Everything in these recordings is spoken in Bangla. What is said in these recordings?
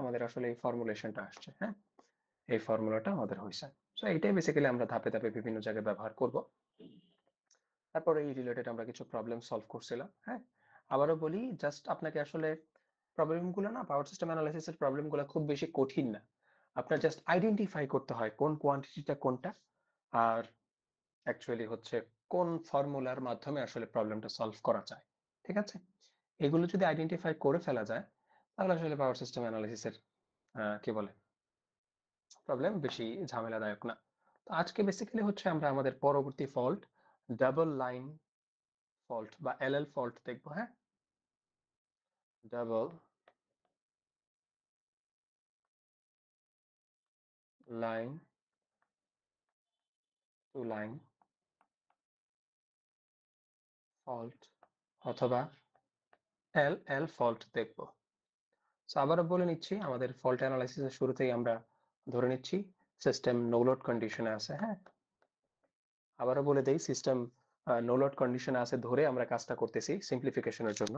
আমাদের আসলে এই ফর্মুলেশনটা আসছে। হ্যাঁ, এই ফর্মুলাটা আমাদের হয়েছে। সো এটাই বেসিক্যালি আমরা ধাপে ধাপে বিভিন্ন জায়গায় ব্যবহার করব। তারপরে এই রিলেটেড আমরা কিছু প্রবলেম সলভ করছিলাম। হ্যাঁ, আবারও বলি, জাস্ট আপনাকে আসলে প্রবলেমগুলো না, পাওয়ার সিস্টেম অ্যানালাইসিসের প্রবলেমগুলো খুব বেশি কঠিন না। আপনার জাস্ট আইডেন্টিফাই করতে হয় কোন কোয়ান্টিটিটা কোনটা, আর অ্যাকচুয়ালি হচ্ছে কোন ফর্মুলার মাধ্যমে আসলে প্রবলেমটা সলভ করা যায়। ঠিক আছে, এগুলো যদি আইডেন্টিফাই করে ফেলা যায় তাহলে আসলে পাওয়ার সিস্টেম অ্যানালাইসিসের কি বলে প্রবলেম বেশি ঝামেলাদায়ক না। তো আজকে বেসিক্যালি হচ্ছে আমরা আমাদের পরবর্তী ফল্ট, ডাবল লাইন ফল্ট বা এলএল ফল্ট দেখবো। হ্যাঁ, double line to line fault অথবা এল এল ফল্ট দেখবো। সো আবারও বলে নিচ্ছি, আমাদের ফল্ট অ্যানালাইসিসের শুরুতেই আমরা ধরে নিচ্ছি সিস্টেম নো লোড কন্ডিশনে আছে। হ্যাঁ, আবারও বলে দেই, সিস্টেম নো লোড কন্ডিশনে আছে ধরে আমরা কাজটা করতেছি সিম্পলিফিকেশনের জন্য,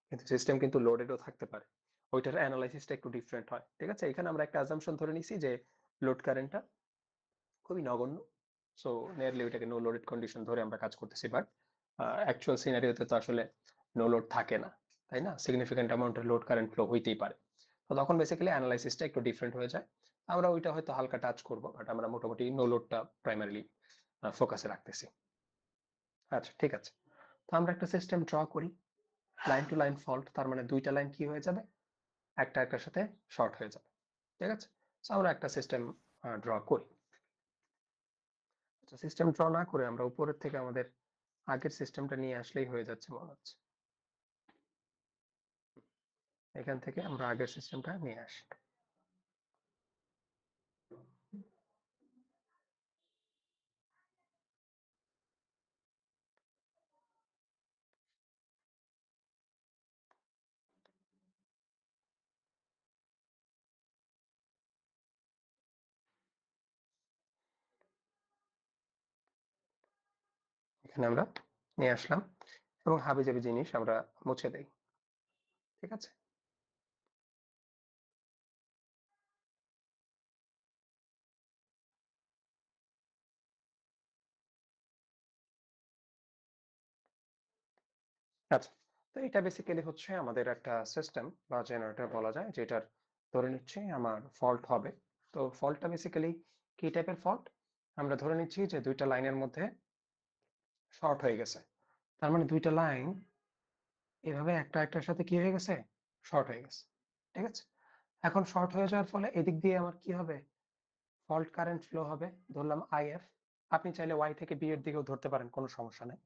কিন্তু সিস্টেম কিন্তু লোডেডও থাকতে পারে, ওইটার অ্যানালাইসিসটা একটু ডিফারেন্ট হয়। ঠিক আছে, এখানে আমরা একটা অ্যাজাম্পশন ধরে নিছি যে লোড কারেন্টটা খুবই নগণ্য, সো নিয়ারলি ওইটাকে নো লোডেড কন্ডিশন ধরে আমরা কাজ করতেছি। বাট অ্যাকচুয়াল সিনারিওতে তো আসলে নো লোড থাকে না, তাই না? সিগনিফিকেন্ট অ্যামাউন্টের লোড কারেন্ট ফ্লো হইতেই পারে। তো তখন বেসিক্যালি অ্যানালাইসিসটা একটু ডিফারেন্ট হয়ে যায়। আমরা ওইটা হয়তো হালকা টাচ করবো, বাট আমরা মোটামুটি নো লোডটা প্রাইমারিলি ফোকাসে রাখতেছি। আচ্ছা, ঠিক আছে, তো আমরা একটা সিস্টেম ড্র করি, লাইন টু লাইন ফল্ট, তার মানে দুইটা লাইন কি হয়ে যাবে, একটা একটার সাথে শর্ট হয়ে যাবে। ঠিক আছে, তো আমরা একটা সিস্টেম ড্র করি। আচ্ছা, সিস্টেম ড্র না করে আমরা উপরের থেকে আমাদের আগের সিস্টেমটা নিয়ে আসলেই হয়ে যাচ্ছে মনে হচ্ছে। এখান থেকে আমরা আগের সিস্টেমটা নিয়ে আসি। এখানে আমরা নিয়ে আসলাম এবং হাবিজাবি জিনিস আমরা মুছে দেই। ঠিক আছে, আচ্ছা, তো এটা বেসিক্যালি হচ্ছে আমাদের একটা সিস্টেম বা জেনারেটর বলা যায়, যেটার ধরে নিচ্ছি আমার ফল্ট হবে। তো ফল্টটা বেসিক্যালি কি টাইপের ফল্ট, আমরা ধরে নিচ্ছি যে দুইটা লাইনের মধ্যে শর্ট হয়ে গেছে, তার মানে দুইটা লাইন এভাবে একটা একটার সাথে কি হয়ে গেছে, শর্ট হয়ে গেছে। ঠিক আছে, এখন শর্ট হয়ে যাওয়ার ফলে এদিক দিয়ে আমার কি হবে, ফল্ট কারেন্ট ফ্লো হবে, ধরলাম আইএফ। আপনি চাইলে ওয়াই থেকে বি এর দিকেও ধরতে পারেন, কোনো সমস্যা নেই।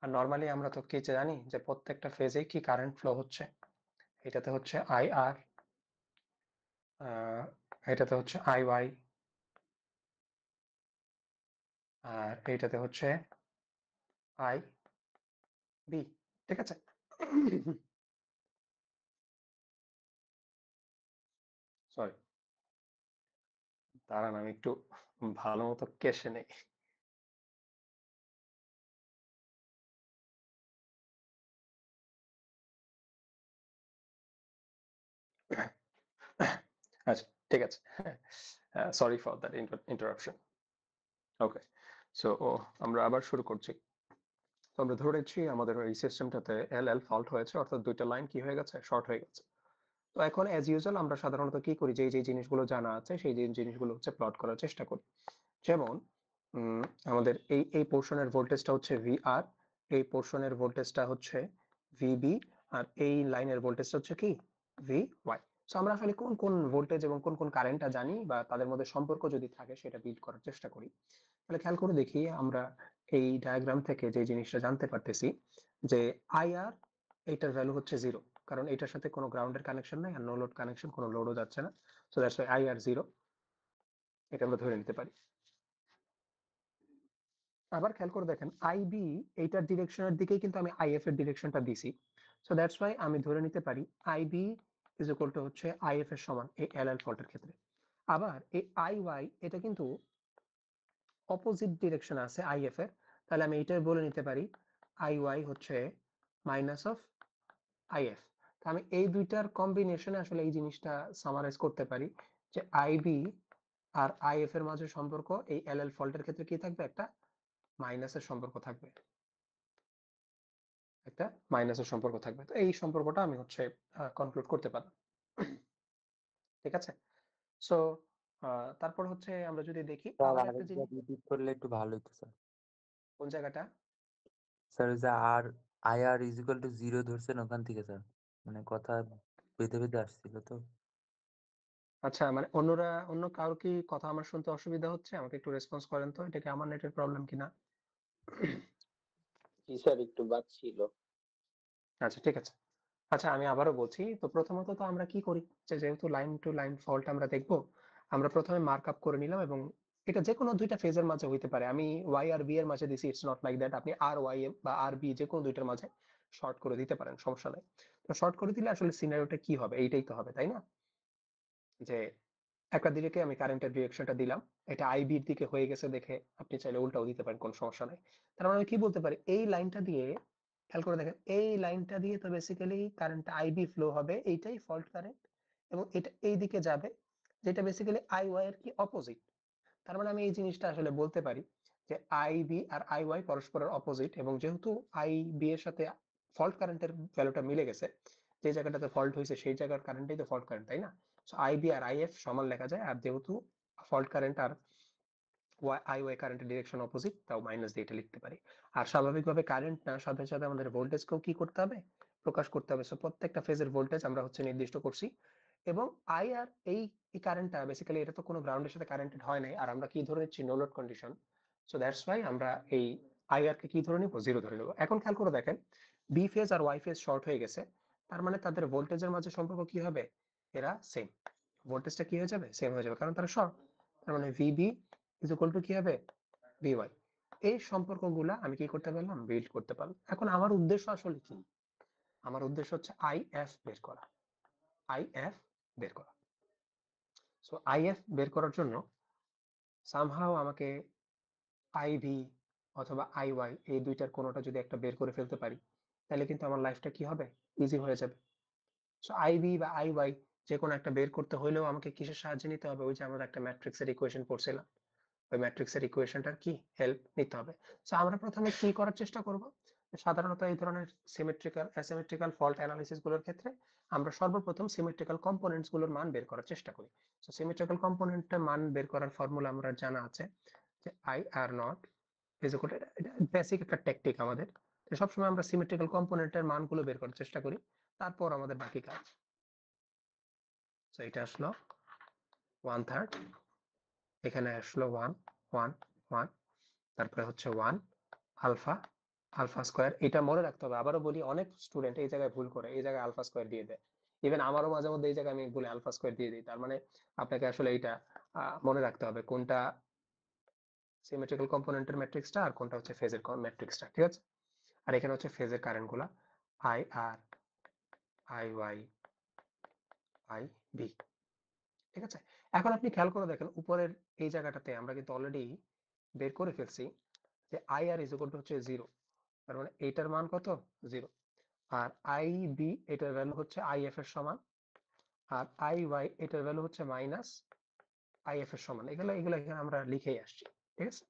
আর নর্মালি আমরা তো কি জানি যে প্রত্যেকটা ফেজে কি কারেন্ট ফ্লো হচ্ছে, এটাতে হচ্ছে আই আর, এটাতে হচ্ছে আই ওয়াই, আর এইটাতে হচ্ছে আই বি। ঠিক আছে, সরি, দাঁড়ান আমি একটু ভালো মতো কেশে নেই। আচ্ছা, ঠিক আছে, sorry for that interruption. Okay, so আমরা আবার শুরু করছি। তো আমরা ধরেছি আমাদের এই সিস্টেমটাতে এল এল ফল্ট হয়েছে, অর্থাৎ দুইটা লাইন কি হয়ে গেছে, শর্ট হয়ে গেছে। তো এখন অ্যাজ ইউজুয়াল আমরা সাধারণত কি করি, যে যে জিনিসগুলো জানা আছে সেই জিনিসগুলো হচ্ছে প্লট করার চেষ্টা করি। যেমন আমাদের এই পোর্শনের ভোল্টেজটা হচ্ছে ভি আর, এই পোর্শনের ভোল্টেজটা হচ্ছে ভিবি, আর এই লাইনের ভোল্টেজটা হচ্ছে কি ভি ওয়াই। সো আমরা আসলে কোন কোন ভোল্টেজ এবং কোন কোন কারেন্টটা জানি বা তাদের মধ্যে সম্পর্ক যদি থাকে সেটা বিল্ড করার চেষ্টা করি। তাহলে খেয়াল করে দেখি আমরা এই ডায়াগ্রাম থেকে যে জিনিসটা জানতে পারতেছি যে আই আর, এইটার ভ্যালু হচ্ছে 0, কারণ এটার সাথে কোনো গ্রাউন্ডের কানেকশন নাই আর নো লোড কানেকশন, কোনো লোডও যাচ্ছে না। সো দ্যাটস ওয়াই আই আর 0, এটা আমরা ধরে নিতে পারি। আবার খেয়াল করে দেখেন আইবি, এইটার ডিরেকশনের দিকেই কিন্তু আমি আইএফ এর ডিরেকশনটা দিছি। সো দ্যাটস ওয়াই আমি ধরে নিতে পারি আইবি ইজ ইকুয়াল টু হচ্ছে আইএফ এর সমান এই এল এল ফল্টের ক্ষেত্রে। আবার এই আই ওয়াই এটা কিন্তু অপোজিট ডিরেকশন আছে আইএফ এর, তাহলে আমি এইটাই বলে নিতে পারি আই ওয়াই হচ্ছে মাইনাস অফ আইএফ। আমি এই দুইটার কম্বিনেশনে আসলে এই জিনিসটা সামারাইজ করতে পারি যে আইবি আর আইএফ এর মাঝে সম্পর্ক এই এলএল ফল্টের ক্ষেত্রে কি থাকবে, একটা মাইনাসের সম্পর্ক থাকবে, একটা মাইনাসের সম্পর্ক থাকবে। তো এই সম্পর্কটা আমি হচ্ছে কনক্লুড করতে পারলাম। ঠিক আছে। সো তারপর হচ্ছে আমরা যদি দেখি স্যার আবার একটা আরেকবার জিনিস। রিপিট করলে একটু ভালো হতো স্যার। কোন জায়গাটা? স্যার ওই যে আর আইআর ইজ ইকুয়াল টু 0 ধরছেন ওখান থেকে স্যার, মানে কথা বেঁধে বেঁধে আসছিল তো। আচ্ছা, মানে অন্য কারো কি কথা আমার শুনতে অসুবিধা হচ্ছে? আমাকে একটু রেসপন্স করেন তো, এটা কি আমার নেটের প্রবলেম কিনা। জি স্যার, একটু বাদ ছিল। আচ্ছা, ঠিক আছে। আচ্ছা, আমি আবারও বলছি। তো প্রথমত তো আমরা কি করি, যে যেহেতু লাইন টু লাইন ফল্ট আমরা দেখবো, আমরা প্রথমে মার্ক আপ করে নিলাম, এবং এটা যে কোনো দুইটা ফেজের মাঝে হইতে পারে। আমি ওয়াই আর বি এর মাঝে দিছি, ইটস নট লাইক দ্যাট। আপনি আর ওয়াই বা আর বি যে কোনো দুইটার মাঝে শর্ট করে দিতে পারেন, সমস্যা নাই। তো শর্ট করে দিলে আসলে সিনারিওটা কি হবে, এইটাই তো হবে, তাই না? যে একটা দিকে আমি কারেন্টের ডিরেকশনটা দিলাম, এটা আইবির দিকে হয়ে গেছে দেখে আপনি চাইলে উল্টাও দিতে পারেন, কোনো সমস্যা নাই। তার মানে আমি কি বলতে পারি, এই লাইনটা দিয়ে, খেয়াল করে দেখেন, এই লাইনটা দিয়ে তো বেসিক্যালি কারেন্ট আইবি ফ্লো হবে, এইটাই ফল্ট কারেন্ট, এবং এটা এই দিকে যাবে, যেটা বেসিক্যালি আই ওয়াই এর কি অপোজিট। তার মানে আমি এই জিনিসটা আসলে বলতে পারি যে আই বি আর আই ওয়াই পরস্পরের অপোজিট, এবং যেহেতু আই বি এর সাথে ফল্ট কারেন্টের ভ্যালুটা মিলে গেছে, যে জায়গাটাতে ফল্ট হয়েছে সেই জায়গার কারেন্টই তো ফল্ট কারেন্ট, তাই না? সো আই বি আর আই এফ সমান লেখা যায়, আর যেহেতু ফল্ট কারেন্ট আর আই ওয়াই কারেন্টের ডিরেকশন অপোজিট, তাও মাইনাস দিয়ে এটা লিখতে পারি। আর স্বাভাবিকভাবে কারেন্ট না, সাথে সাথে আমাদের ভোল্টেজকেও কি করতে হবে, প্রকাশ করতে হবে। সো প্রত্যেকটা ফেজের ভোল্টেজ আমরা হচ্ছে নির্দিষ্ট করছি, এবং আই আর এই কারেন্টটা বেসিক্যালি এটা তো কোনো গ্রাউন্ডের সাথে কারেন্টেড হয় নাই, আর আমরা কি ধরে নিচ্ছি, no load condition. So that's why আমরা এই আই আর কে কি ধরে নিব, জিরো ধরে নিব। এখন খেয়াল করে দেখেন, বি ফেজ আর ওয়াই ফেজ শর্ট হয়ে গেছে, তার মানে তাদের ভোল্টেজের মাঝে সম্পর্ক কি হবে, এরা সেম, ভোল্টেজটা কি হয়ে যাবে, সেম হয়ে যাবে, কারণ তারা শর্ট। তার মানে ভিবি ইজ ইকুয়াল টু কি হবে, ভিওয়াই। এই সম্পর্কগুলা আমি কি করতে পারলাম, বিল্ড করতে পারলাম। এখন আমার উদ্দেশ্য আসলে কি, আমার উদ্দেশ্য হচ্ছে আই এফ বের করা, আই এফ বের করা। সো আই এফ বের করার জন্য সামহাও আমাকে আইভি অথবা আই ওয়াই এই দুইটার কোনোটা যদি একটা বের করে ফেলতে পারি, তাহলে কিন্তু আমার লাইফটা কি হবে, ইজি হয়ে যাবে। সো আইভি বা আই ওয়াই যে কোনো একটা বের করতে হলেও আমাকে কিসের সাহায্য নিতে হবে, ওই যে আমরা একটা ম্যাট্রিক্সের ইকুয়েশন পড়ছিলাম, ওই ম্যাট্রিক্সের ইকুয়েশনটার কি হেল্প নিতে হবে। সো আমরা প্রথমে কি করার চেষ্টা করব, সাধারণত এই ধরনের সিমেট্রিক্যাল অ্যাসিমেট্রিক্যাল ফল্ট অ্যানালিসিস গুলোর ক্ষেত্রে আমরা সর্বপ্রথম সিমেট্রিক্যাল কম্পোনেন্টস গুলোর মান বের করার চেষ্টা করি। সো সিমেট্রিক্যাল কম্পোনেন্টের মান বের করার ফর্মুলা আমরা জানা আছে, যে I are not is equal two, এটা বেসিক একটা টেকনিক আমাদের। তো সবসময় আমরা সিমেট্রিক্যাল কম্পোনেন্টের মানগুলো বের করার চেষ্টা করি, তারপর আমাদের বাকি কাজ। সো এটা আসলো 1/3, এখানে আসলো 1 1 1, তারপরে হচ্ছে 1 আলফা, আলফা স্কোয়ার। এটা মনে রাখতে হবে, আবারও বলি, অনেক স্টুডেন্ট এই জায়গায় ভুল করে, এই জায়গায় আলফা স্কোয়ার দিয়ে দেয়। ইভেন আমারও মাঝে মধ্যে এই জায়গায় আমি বলে আলফা স্কোয়ার দিয়ে দিই। তার মানে আপনাকে আসলে এটা মনে রাখতে হবে কোনটা সিমেট্রিক্যাল কম্পোনেন্টের ম্যাট্রিক্সটা আর কোনটা হচ্ছে ফেজের ম্যাট্রিক্সটা, ঠিক আছে? আর এখানে হচ্ছে ফেজের কারেন্ট গুলা, I R, I Y, I B, ঠিক আছে? এখন আপনি খেয়াল করে দেখেন, উপরের এই জায়গাটাতে আমরা কিন্তু অলরেডি বের করে ফেলছি যে I R is equal to হচ্ছে জিরো, তার মানে এইটার মান কত, জিরো। আর আই বি এটার ভ্যালু হচ্ছে আই এফ এর সমান, আর আই ওয়াই এটার ভ্যালু হচ্ছে মাইনাস আই এফ এর সমান। এগুলো এগুলো এখানে আমরা লিখেই আসছি, ঠিক আছে?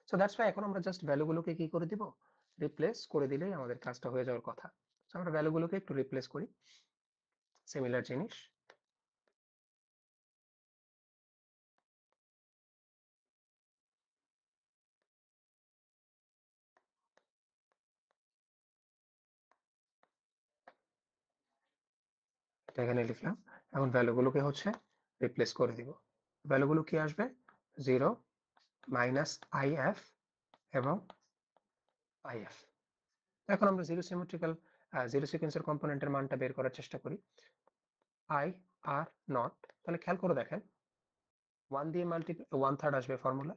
সো দ্যাটস ওয়াই এখন আমরা জাস্ট ভ্যালুগুলোকে কি করে দিব, রিপ্লেস করে দিলেই আমাদের কাজটা হয়ে যাওয়ার কথা। সো আমরা ভ্যালুগুলোকে একটু রিপ্লেস করি, সিমিলার জিনিস। এটা এখানে লিখলাম, এখন ভ্যালুগুলোকে হচ্ছে রিপ্লেস করে দিব। ভ্যালুগুলো কি আসবে, জিরো, মাইনাস আই এফ এবং আই এফ। এখন আমরা জিরো সিকোয়েন্সের কম্পোনেন্টের মানটা বের করার চেষ্টা করি, আই আর নট। তাহলে খেয়াল করে দেখেন, 1 দিয়ে মাল্টিপ্লাই, 1/3 আসবে ফর্মুলা,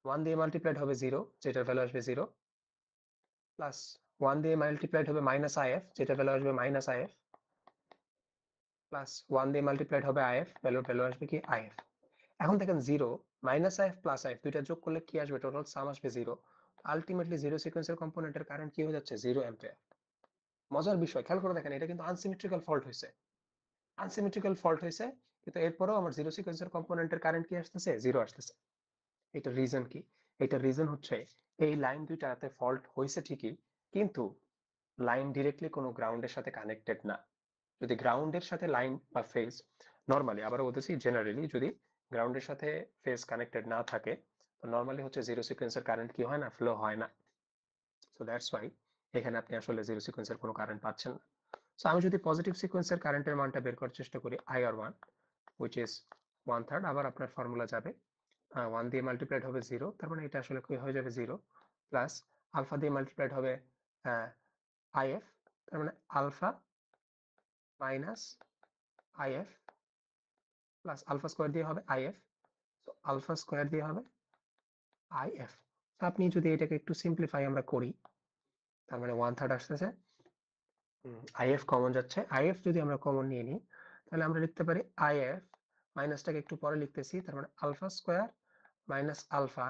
1 দিয়ে মাল্টিপ্লাইড হবে 0, যেটার ভ্যালু আসবে 0, প্লাস 1 দিয়ে মাল্টিপ্লাইড হবে মাইনাস আইএফ, যেটার ভ্যালু আসবে মাইনাস আইএফ, প্লাস 1 দিয়ে মাল্টিপ্লাইড হবে আইএফ, ভ্যালু আসবে কি, আইএফ। এখন দেখেন, 0 মাইনাস আইএফ প্লাস আইএফ দুইটা যোগ করলে কি আসবে, টোটাল সাম আসবে 0। আলটিমেটলি জিরো সিকোয়েন্সের কম্পোনেন্টের কারেন্ট কি হয়ে যাচ্ছে, 0 অ্যাম্পিয়ার। মজার বিষয় খেয়াল করে দেখেন, এটা কিন্তু আনসিমেট্রিক্যাল ফল্ট হয়েছে, কিন্তু এরপরেও আমার জিরো সিকোয়েন্সের কম্পোনেন্টের কারেন্ট কি আসতেছে, জিরো আসতেছে। এটা রিজন কি? এটা রিজন হচ্ছে এই লাইন দুইটাতে ফল্ট হয়েছে ঠিকই, কিন্তু লাইন ডিরেক্টলি কোনো গ্রাউন্ডের সাথে কানেক্টেড না। যদি গ্রাউন্ডের সাথে লাইন বা ফেজ, নর্মালি আবার বলতেছি জেনারেলি, যদি গ্রাউন্ডের সাথে ফেজ কানেক্টেড না থাকে তো নর্মালি হচ্ছে জিরো সিকোয়েন্সের কারেন্ট কি হয় না, ফ্লো হয় না। সো দ্যাটস ওয়াই এখানে আপনি আসলে জিরো সিকোয়েন্সের কোনো কারেন্ট পাচ্ছেন না। সো আমি যদি পজিটিভ সিকোয়েন্সের কারেন্টের মানটা বের করার চেষ্টা করি IR1, which is 1/3, আবার আপনার ফর্মুলা যাবে 1 দিয়ে মাল্টিপ্লাইড হবে 0, তার মানে এটা আসলে কি হয়ে যাবে 0, প্লাস আলফা দিয়ে মাল্টিপ্লাইড হবে IF, তার মানে alpha minus IF plus alpha square দিয়ে হবে IF, তো আলফা স্কোয়ার দিয়ে হবে IF। আপনি যদি এটাকে একটু সিম্পলিফাই আমরা করি, তার মানে 1/3 আসতেছে, IF কমন যাচ্ছে, IF যদি আমরা কমন নিয়ে নিই তাহলে আমরা লিখতে পারি IF মাইনাসটাকে একটু পরে লিখতেছি, তার মানে alpha square minus alpha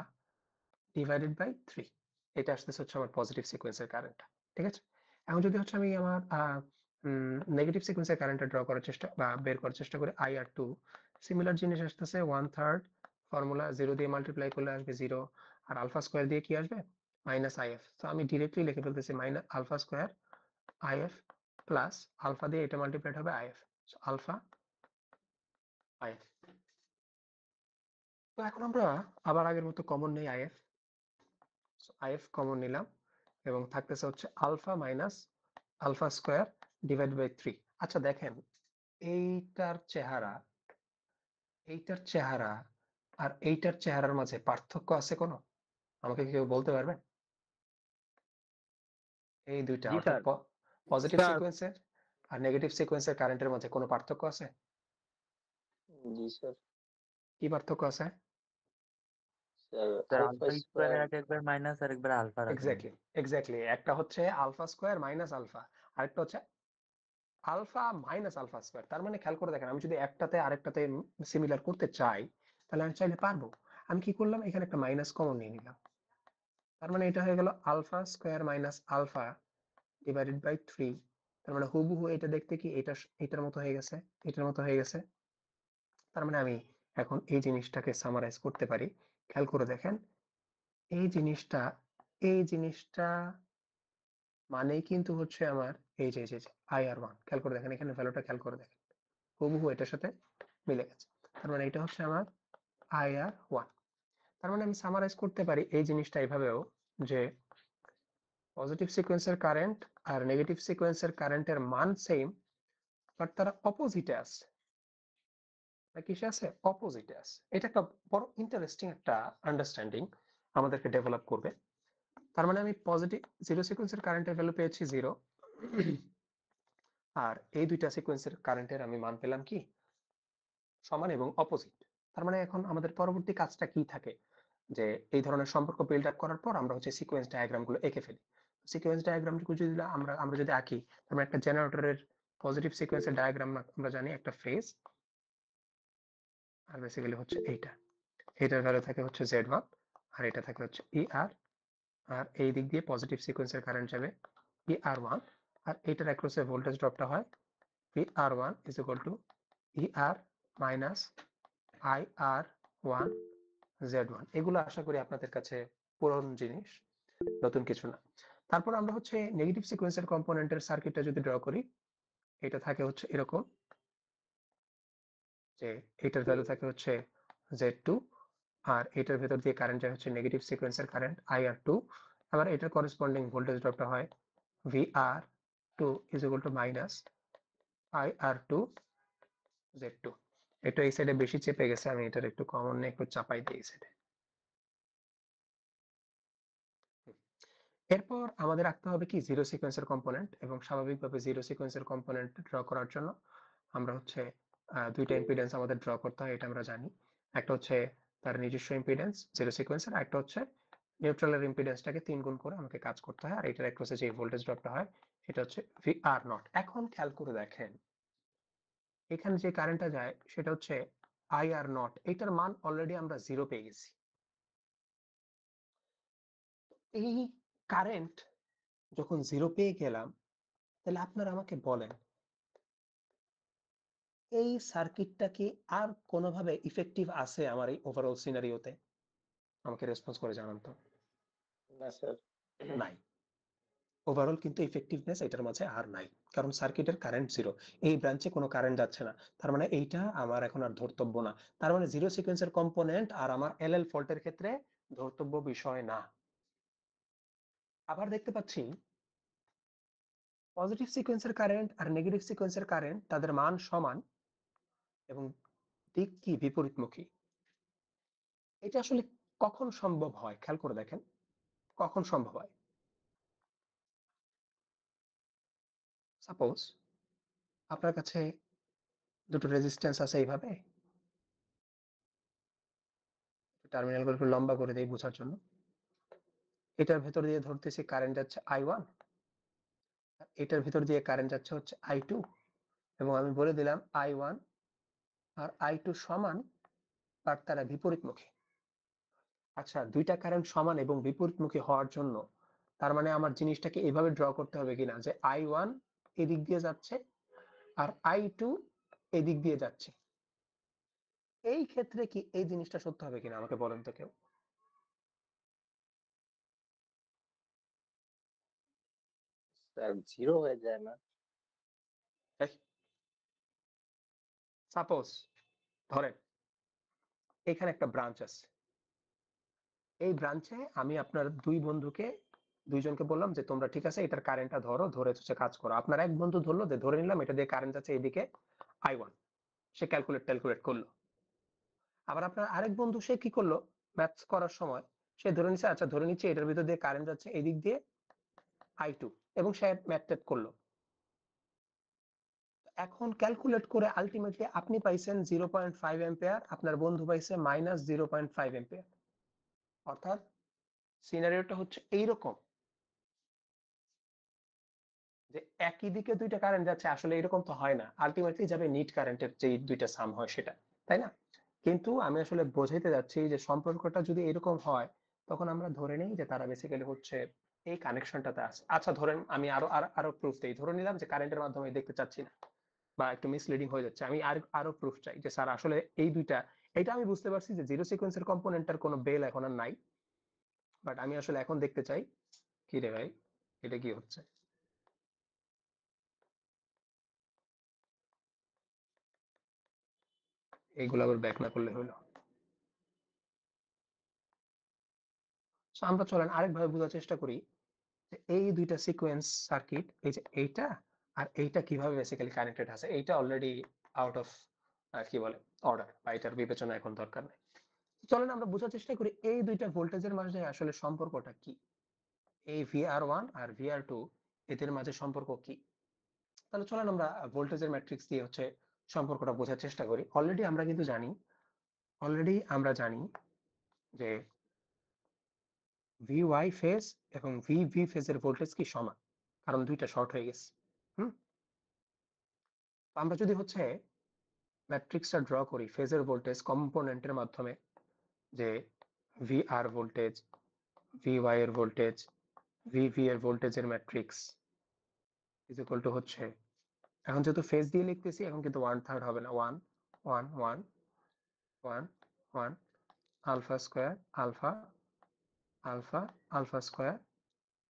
divided by 3, এটা আসতেছে হচ্ছে আমার পজিটিভ সিকোয়েন্সের কারেন্ট। ঠিক আছে, এখন যদি হচ্ছে আমি আমার নেগেটিভ সিকোয়েন্সের কারেন্টটা ড্র করার চেষ্টা বা বের করার চেষ্টা করি IR2, সিমিলার জিনিস আসতেছে 1/3, ফর্মুলা 0 দিয়ে মাল্টিপ্লাই করলে আসবে 0, আর আলফা স্কোয়ার দিয়ে কি আসবে, মাইনাস IF। তো আমি ডিরেক্টলি লিখে ফেলতেছি minus alpha square IF plus alpha দিয়ে এটা মাল্টিপ্লাইড হবে IF, সো আলফা IF। তো এখন আমরা আবার আগের মতো কমন নেই IF, সো IF কমন নিলাম এবং থাকতেছে হচ্ছে alpha minus alpha square divide by 3। আচ্ছা দেখেন, এইটার চেহারা এইটার চেহারা আর এইটার চেহারার মাঝে পার্থক্য আছে কোনো? আমাকে কি কেউ বলতে পারবে? এই দুইটা জি অর্থাৎ স্যার। পজিটিভ স্যার সিকোয়েন্সের আর নেগেটিভ সিকোয়েন্সের কারেন্টের মাঝে কোনো পার্থক্য আছে? জি স্যার। কি পার্থক্য আছে? Sir sir alpha alpha square. স্কোয়ারের আগে একবার মাইনাস আর একবার আলফা রাখেন। এক্স্যাক্টলি, এক্স্যাক্টলি, একটা হচ্ছে আলফা স্কোয়ার মাইনাস আলফা, আরেকটা হচ্ছে আলফা মাইনাস আলফা স্কোয়ার। তার মানে খেয়াল করে দেখেন, আমি যদি একটাতে আরেকটাতে সিমিলার করতে চাই তাহলে আমি চাইলে পারবো। আমি কি করলাম, এখানে একটা মাইনাস কমন নিয়ে নিলাম, তার মানে এটা হয়ে গেল alpha square minus alpha divided by 3। তার মানে হুবহু এটা দেখতে কি এটা এটার মতো হয়ে গেছে, এটার মতো হয়ে গেছে। তার মানে আমি এখন এই জিনিসটাকে সামারাইজ করতে পারি। খেয়াল করে দেখেন, এই জিনিসটা এই জিনিসটা মানেই কিন্তু হচ্ছে আমার এই যে IR1, খেয়াল করে দেখেন এখানে ভ্যালুটা খেয়াল করে দেখেন, হুবহু এটার সাথে মিলে গেছে। তার মানে এটা হচ্ছে আমার IR1। তার মানে আমি সামারাইজ করতে পারি এই জিনিসটা এইভাবেও, যে পজিটিভ সিকোয়েন্সের কারেন্ট আর নেগেটিভ সিকোয়েন্সের কারেন্টের মান সেম, বাট তারা অপোজিটে আছে। কিসে আছে? অপোজিটে আছে। এটা একটা বড় ইন্টারেস্টিং একটা আন্ডারস্ট্যান্ডিং আমাদেরকে ডেভেলপ করবে। তার মানে আমি পজিটিভ জিরো সিকোয়েন্সের কারেন্টের ভ্যালু পেয়েছি 0, আর এই দুইটা সিকোয়েন্সের কারেন্টের আমি মান পেলাম কি, সমান এবং অপোজিট। তার মানে এখন আমাদের পরবর্তী কাজটা কি থাকে, যে এই ধরনের সম্পর্ক বিল্ড আপ করার পর আমরা হচ্ছে সিকোয়েন্স ডায়াগ্রাম গুলো এঁকে ফেলি। সিকোয়েন্স ডায়াগ্রামটুকু যদি আমরা যদি আঁকি, তার মানে একটা জেনারেটরের পজিটিভ সিকোয়েন্সের ডায়াগ্রাম আমরা জানি একটা ফেজ, আর বেসিক্যালি হচ্ছে এইটা, এটার ভ্যালু থাকে হচ্ছে Z1, আর এটা থাকে হচ্ছে ER, আর এই দিক দিয়ে পজিটিভ সিকোয়েন্সের কারেন্ট যাবে ER1, আর এটার অ্যাক্রসে ভোল্টেজ ড্রপটা হয় VR1 is equal to ER minus IR1 Z1। এগুলো আশা করি আপনাদের কাছে পুরনো জিনিস, নতুন কিছু না। তারপর আমরা হচ্ছে নেগেটিভ সিকোয়েন্সের কম্পোনেন্টের সার্কিটটা যদি ড্র করি, এটা থাকে হচ্ছে এরকম, যে এটার ভ্যালু থাকে হচ্ছে Z2, আর এটার ভেতর দিয়ে কারেন্ট যায় হচ্ছে নেগেটিভ সিকোয়েন্সের কারেন্ট IR2, আবার এটার করেসপন্ডিং ভোল্টেজ ড্রপটা হয় VR2 is equal to minus IR2 Z2। এটা এই সাইডে বেশি চেপে গেছে, আমি এটার একটু কমন নিয়ে একটু চাপাই দিই এই সাইডে। এরপর আমাদের রাখতে হবে কি জিরো সিকোয়েন্সের কম্পোনেন্ট, এবং স্বাভাবিকভাবে জিরো সিকোয়েন্সের কম্পোনেন্ট ড্র করার জন্য আমরা হচ্ছে দুইটা ইম্পিডেন্স আমাদের ড্র করতে হয়, এটা আমরা জানি। একটা হচ্ছে তার নিজস্ব ইম্পিডেন্স জিরো সিকোয়েন্সের, একটা হচ্ছে নিউট্রালের ইম্পিডেন্সটাকে 3 গুণ করে আমাকে কাজ করতে হয়, আর এটার অ্যাক্রসে যে ভোল্টেজ ড্রপটা হয় এটা হচ্ছে VR0। এখন খেয়াল করে দেখেন, এখানে যে কারেন্টটা যায় সেটা হচ্ছে IR0, এটার মান অলরেডি আমরা 0 পেয়ে গেছি। এই কারেন্ট যখন 0 পেয়ে গেলাম, তাহলে আপনারা আমাকে বলেন এই সার্কিটটা কি আর কোনোভাবে ইফেক্টিভ আছে আমার এই ওভারঅল সিনারিওতে? আমাকে রেসপন্স করে জানান তো। না স্যার, নাই। ওভারঅল কিন্তু ইফেক্টিভনেস এটার মাঝে আর নাই, কারণ সার্কিটের কারেন্ট জিরো, এই ব্রাঞ্চে কোনো কারেন্ট যাচ্ছে না, তার মানে এইটা আমার এখন আর ধর্তব্য না, তার মানে জিরো সিকোয়েন্সের কম্পোনেন্ট আর আমার এলএল ফল্টের ক্ষেত্রে ধর্তব্য বিষয় না। আবার দেখতে পাচ্ছি পজিটিভ সিকোয়েন্সের কারেন্ট আর নেগেটিভ সিকোয়েন্সের কারেন্ট তাদের মান সমান এবং দিক কি বিপরীতমুখী। এটা আসলে কখন সম্ভব হয় খেয়াল করে দেখেন, কখন সম্ভব হয়। সাপোজ আপনার কাছে দুটো রেজিস্ট্যান্স আছে, এইভাবে টার্মিনাল গুলো লম্বা করে দেই বোঝার জন্য। এটার ভেতর দিয়ে ধরতেছি কারেন্ট যাচ্ছে I1, এটার ভেতর দিয়ে কারেন্ট যাচ্ছে হচ্ছে I2, এবং আমি বলে দিলাম I1 আর I2 সমান বাট তারা বিপরীতমুখী। আচ্ছা, দুইটা কারেন্ট সমান এবং বিপরীতমুখী হওয়ার জন্য তার মানে আমার জিনিসটাকে এইভাবে ড্র করতে হবে কিনা যে I1 এদিক দিয়ে যাচ্ছে আর I2 এদিক দিয়ে যাচ্ছে। এই ক্ষেত্রে কি এই জিনিসটা সত্য হবে কিনা আমাকে বলেন তো কেউ। স্যার জিরো হয়ে যায় না? সাপোজ ধরেন এখানে একটা ব্রাঞ্চ আছে, এই ব্রাঞ্চে আমি আপনার দুইজনকে বললাম যে তোমরা ঠিক আছে এটার কারেন্টটা ধরো, ধরে হচ্ছে কাজ করো। আপনার এক বন্ধু ধরলো, যে ধরে নিলাম এটা দিয়ে কারেন্ট যাচ্ছে এইদিকে I1, সে ক্যালকুলেট করলো। আবার আপনার আরেক বন্ধু সে কি করলো, ম্যাথস করার সময় সে ধরে নিচ্ছে, আচ্ছা ধরে নিচ্ছে এটার ভিতর দিয়ে কারেন্ট যাচ্ছে এদিক দিয়ে I2, এবং সে ম্যাথ করলো। এখন ক্যালকুলেট করে আলটিমেটলি আপনি পাইছেন 0.5 অ্যাম্পিয়ার, আপনার বন্ধু পাইছে -0.5 অ্যাম্পিয়ার। অর্থাৎ সিনারিওটা হচ্ছে এইরকম যে একই দিকে দুইটা কারেন্ট যাচ্ছে, আসলে এরকম তো হয় না, আলটিমেটলি যাবে নিট কারেন্টের যে দুইটা সাম হয় সেটা, তাই না? কিন্তু আমি আসলে বোঝাইতে যাচ্ছি যে সম্পর্কটা যদি এরকম হয় তখন আমরা ধরে নিই যে তারা বেসিক্যালি হচ্ছে এই কানেকশনটাতে আছে। আচ্ছা ধরেন আমি আরো প্রুফ দেই, ধরে নিলাম যে কারেন্টের মাধ্যমে দেখতে চাচ্ছি না বা একটু মিসলিডিং হয়ে যাচ্ছে, আমি আরো প্রুফ চাই যে স্যার আসলে এই দুইটা, এটা আমি বুঝতে পারছি যে জিরো সিকোয়েন্সের কম্পোনেন্টটার কোনো বেল এখন আর নাই, বাট আমি আসলে এখন দেখতে চাই কি রে ভাই এটা কি হচ্ছে। এইগুলো আবার ব্যাক না করলে হলো। আমরা চলেন আরেকভাবে বোঝার চেষ্টা করি যে এই দুইটা সিকোয়েন্স সার্কিট, এই যে এইটা আর এইটা কিভাবে বেসিক্যালি কানেক্টেড আছে, এইটা অলরেডি আউট অফ কি বলে অর্ডার, বা এটার বিবেচনা এখন দরকার নেই। চলেন আমরা বোঝার চেষ্টা করি এই দুইটা ভোল্টেজের মাঝে আসলে সম্পর্কটা কি, এই VR1 আর VR2 এদের মাঝে সম্পর্ক কি। তাহলে চলেন আমরা ভোল্টেজের ম্যাট্রিক্স দিয়ে হচ্ছে সম্পর্কটা বোঝার চেষ্টা করি। অলরেডি আমরা জানি যে VY ফেজ এবং VV ফেজের ভোল্টেজ কি সমান, কারণ দুইটা শর্ট হয়ে গেছে। আমরা যদি হচ্ছে ম্যাট্রিক্সটা ড্র করি ফেজের ভোল্টেজ কম্পোনেন্টের মাধ্যমে, যে VR ভোল্টেজ, VY এর ভোল্টেজ, VV এর ভোল্টেজের ম্যাট্রিক্স ইজ ইকুয়াল টু হচ্ছে, এখন যেহেতু ফেজ দিয়ে লিখতেছি এখন কিন্তু 1/3 হবে না, 1 1 1 1 1 alpha square alpha alpha alpha square,